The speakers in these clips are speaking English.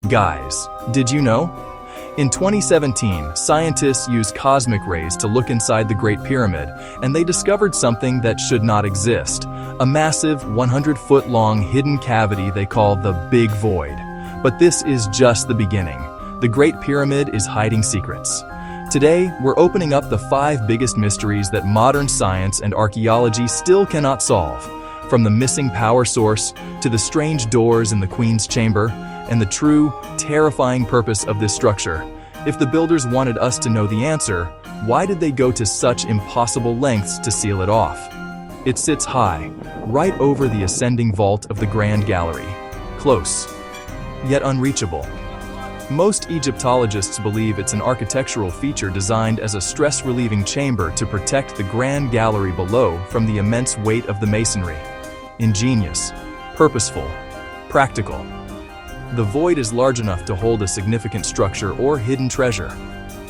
Guys, did you know? In 2017, scientists used cosmic rays to look inside the Great Pyramid, and they discovered something that should not exist. A massive 100-foot-long hidden cavity they call the Big Void. But this is just the beginning. The Great Pyramid is hiding secrets. Today, we're opening up the 5 biggest mysteries that modern science and archaeology still cannot solve. From the missing power source, to the strange doors in the Queen's chamber, and the true, terrifying purpose of this structure. If the builders wanted us to know the answer, why did they go to such impossible lengths to seal it off? It sits high, right over the ascending vault of the Grand Gallery. Close, yet unreachable. Most Egyptologists believe it's an architectural feature designed as a stress-relieving chamber to protect the Grand Gallery below from the immense weight of the masonry. Ingenious, purposeful, practical. The void is large enough to hold a significant structure or hidden treasure.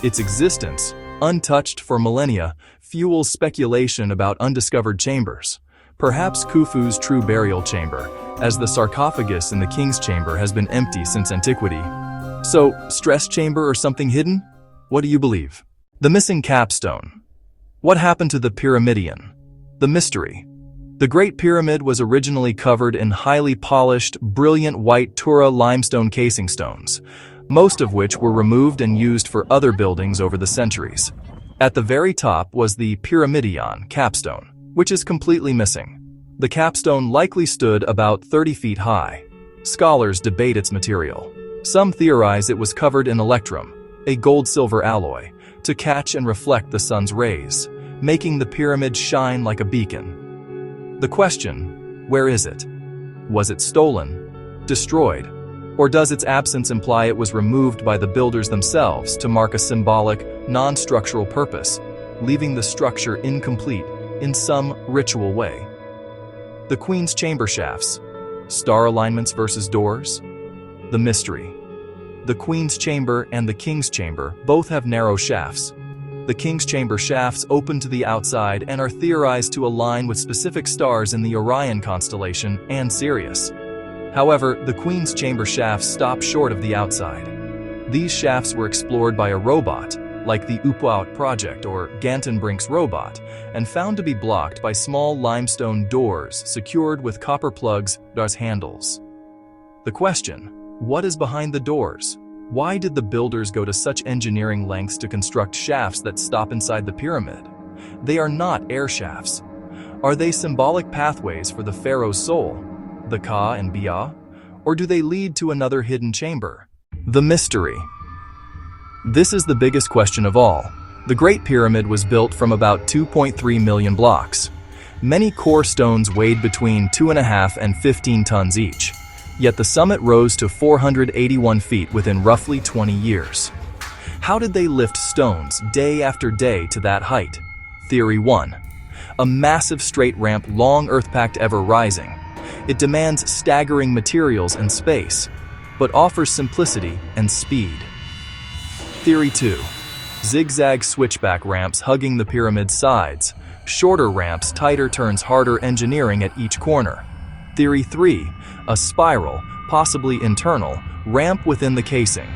Its existence, untouched for millennia, fuels speculation about undiscovered chambers. Perhaps Khufu's true burial chamber, as the sarcophagus in the king's chamber has been empty since antiquity. So, stress chamber or something hidden? What do you believe? The missing capstone. What happened to the Pyramidion? The mystery. The Great Pyramid was originally covered in highly polished, brilliant white Tura limestone casing stones, most of which were removed and used for other buildings over the centuries. At the very top was the Pyramidion capstone, which is completely missing. The capstone likely stood about 30 feet high. Scholars debate its material. Some theorize it was covered in electrum, a gold-silver alloy, to catch and reflect the sun's rays, making the pyramid shine like a beacon. The question, where is it? Was it stolen, destroyed, or does its absence imply it was removed by the builders themselves to mark a symbolic, non-structural purpose, leaving the structure incomplete in some ritual way? The Queen's chamber shafts, star alignments versus doors? The mystery. The Queen's chamber and the King's chamber both have narrow shafts. The King's chamber shafts open to the outside and are theorized to align with specific stars in the Orion constellation and Sirius. However, the Queen's chamber shafts stop short of the outside. These shafts were explored by a robot, like the Upout project or Gantenbrink's robot, and found to be blocked by small limestone doors secured with copper plugs as handles. The question, what is behind the doors? Why did the builders go to such engineering lengths to construct shafts that stop inside the pyramid? They are not air shafts. Are they symbolic pathways for the pharaoh's soul, the Ka and Bia? Or do they lead to another hidden chamber? The mystery. This is the biggest question of all. The Great Pyramid was built from about 2.3 million blocks. Many core stones weighed between 2.5 and 15 tons each. Yet the summit rose to 481 feet within roughly 20 years. How did they lift stones day after day to that height? Theory 1. A massive straight ramp long earth-packed ever rising. It demands staggering materials and space, but offers simplicity and speed. Theory 2. Zigzag switchback ramps hugging the pyramid's sides. Shorter ramps, tighter turns, harder engineering at each corner. Theory 3. A spiral, possibly internal, ramp within the casing.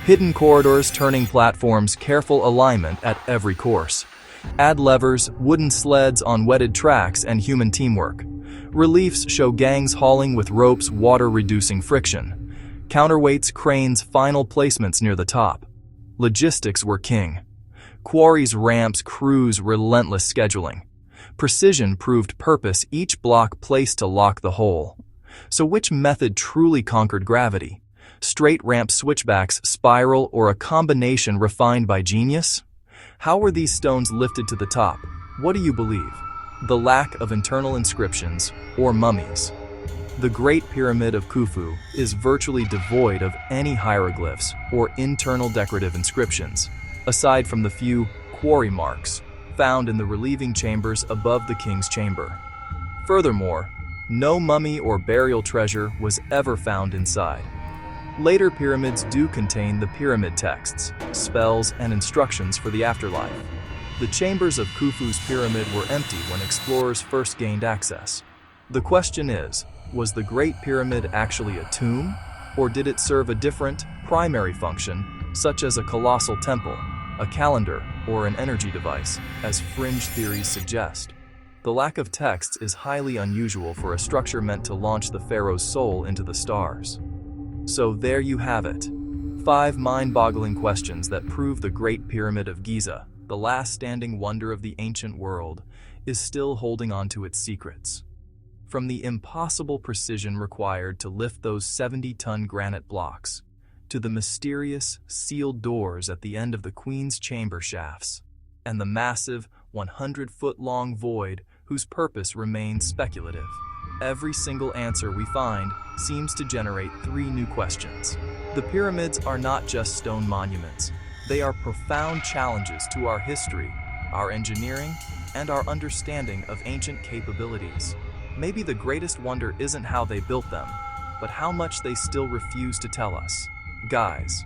Hidden corridors, turning platforms, careful alignment at every course. Add levers, wooden sleds on wetted tracks, and human teamwork. Reliefs show gangs hauling with ropes, water-reducing friction. Counterweights, cranes, final placements near the top. Logistics were king. Quarries, ramps, crews, relentless scheduling. Precision proved purpose, each block placed to lock the hole. So which method truly conquered gravity? Straight ramp, switchbacks, spiral, or a combination refined by genius? How were these stones lifted to the top? What do you believe? The lack of internal inscriptions or mummies. The Great Pyramid of Khufu is virtually devoid of any hieroglyphs or internal decorative inscriptions, aside from the few quarry marks found in the relieving chambers above the king's chamber. Furthermore, no mummy or burial treasure was ever found inside. Later pyramids do contain the pyramid texts, spells, and instructions for the afterlife. The chambers of Khufu's pyramid were empty when explorers first gained access. The question is, was the Great Pyramid actually a tomb, Or did it serve a different, primary function, such as a colossal temple, a calendar, or an energy device, as fringe theories suggest? The lack of text is highly unusual for a structure meant to launch the pharaoh's soul into the stars. So there you have it. 5 mind-boggling questions that prove the Great Pyramid of Giza, the last standing wonder of the ancient world, is still holding on to its secrets. From the impossible precision required to lift those 70-ton granite blocks, to the mysterious, sealed doors at the end of the Queen's chamber shafts, and the massive, 100-foot-long void whose purpose remains speculative. Every single answer we find seems to generate 3 new questions. The pyramids are not just stone monuments. They are profound challenges to our history, our engineering, and our understanding of ancient capabilities. Maybe the greatest wonder isn't how they built them, but how much they still refuse to tell us. Guys,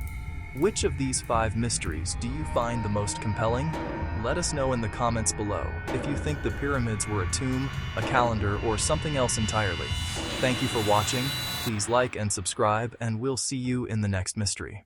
which of these 5 mysteries do you find the most compelling? Let us know in the comments below if you think the pyramids were a tomb, a calendar, or something else entirely. Thank you for watching. Please like and subscribe, and we'll see you in the next mystery.